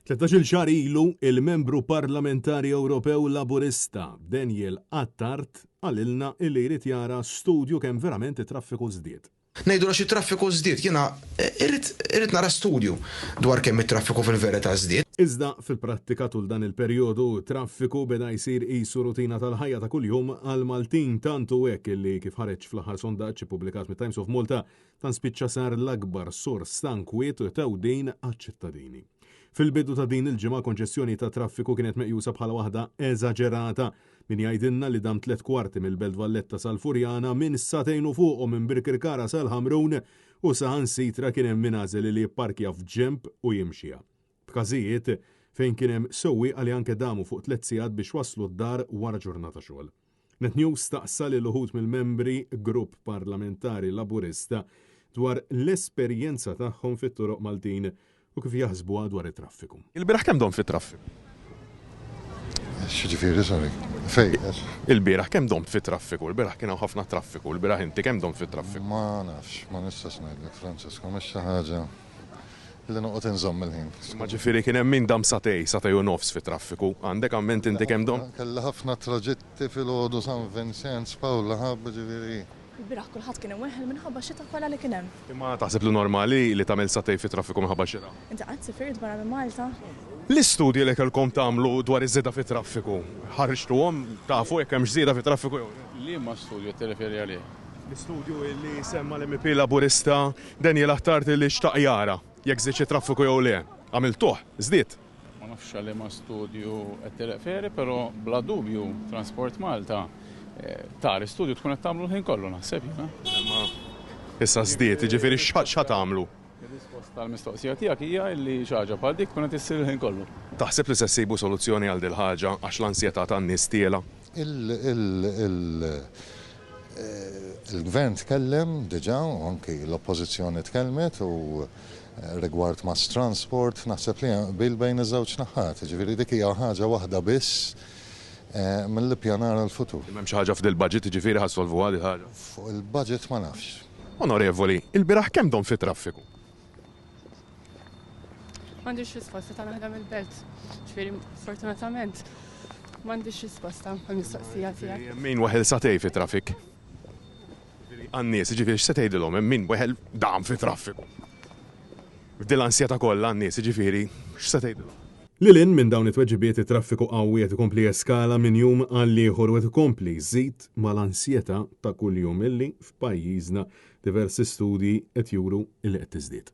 13 xahar ilu il-membru parlamentari Ewropew Laburista Daniel Attard għalilna illi jrid jara studju kemm verament it-traffiku żdied. Ngħidu xi traffiku żdied, jiena irrid nara studju dwar kemm it-traffiku fil-verità żdied. Iżda fil-prattika tul dan il-perjodu traffiku beda jsir qisu rutina tal-ħajja ta' kuljum għal Maltin tantu hekk illi kif ħareġ fl-aħħar sondaġġ ippubblikat mit-Times of Malta tan spiċċa sar l-akbar sors ta' inkwiet u tewdin għaċ-ċittadini. Fil-bidu ta' din il-ġimgħa konċessjoni ta' traffiku kienet meqjusa bħala waħda eżaġerata min jgħidilna li dam 3/4 mill-Belt Valletta sal-Furjana minn satejn u fuq minn Birkirkara sal-Ħamrun u saħansitra kien hemm min għażel li jipparkja f'ġemp u jimxija. B'każijiet fejn kien hemm sewwieq li anke damu fuq 3 sigħat biex waslu d-dar wara ġurnata xogħol. NetNews staqsa lil uħud mill-membri grupp parlamentari Laburista dwar l-esperjenza tagħhom fit-toroq Maltin u kif jaħsbuha dwar it-traffiku. Il-bieraħ kemm dom fit-traffiku? X'ġifieri sorry. Fej. Il-bieraħ kemm dom fit-traffiku? Il-bieraħ kien hemm ħafna traffiku, il-bieraħ inti kemm dom fit-traffiku? Ma nafx, ma nistax ngħidlek Franċesko, mhix xi ħaġa li noqgħod inżomm il-ħin. Ma ġifieri kien hemm min dam satej u nofs fit-traffiku. Għandek amment inti kemm dom? Kellha ħafna traġetti fil-għodu San Vincent, Pawla ħabba ġifieri. Il-biraħ kulħadd kien imweħħel minħabba xita kollha li kien hemm. Imma taħseb li normali li tagħmel satej fit-traffiku minħabba xita? Inti qatt sifirt barra minn Malta. L-istudji li kellkom tagħmlu dwar iż-żieda fit-traffiku, ħarġtuhom tafu jekk hemm żieda fit-traffiku jew? Liema studju tirreferi għalih? L-istudju li semma l-MP Laburista Daniel Attard li xtaq jara jekk żied xi traffiku jew le. Għamiltuh, żdied. Ma nafx għaliema studju qed tirreferi, però bla dubju Transport Malta tar istudju tkun qed tagħmlu l-ħin kollu naħseb jiena. Issa żdied, jiġifieri x'ħadd tagħmlu? Ir-risposta tal-mistoqsija tiegħek hija li xi ħaġa bħal dik tkun qed issir l-ħin kollu. Taħseb li se ssibu soluzzjoni għal din ħaġa għax l-ansjetà tan-nies tiela? Il-gvern tkellem diġà u anki l-oppożizzjoni tkellmet u rigward mass transport naħseb li bil bejn iż-żewġ naħat, ġifieri dik hija ħaġa waħda biss mill-ippjanar għal-futur. Hemm xi ħaġa f'dil-budget ġifieri ħassolvu għal ħaġa. Fuq il-budget ma nafx. Onorevoli, il-bieraħ kemm dom fit-traffiku? M'għandix risposta ta' naħdem il-belt. Ġifieri fortunatament m'għandix risposta għall-mistoqsija tiegħek. Min weħel satej fit-traffik? Għan-nies, ġifieri x'se tgħidilhom hemm min weħel dam fit-traffiku. F'dil ansjeta kollha għan-nies, ġifieri x'se tgħidilhom? Lilin minn dawn it-tweġibiet it-traffiku qawwi qed ikompli eskala minn jum għal ieħor u qed ikompli żid mal-ansjetà ta' kuljum illi f'pajjiżna diversi studji qed juru illi qed tiżdied.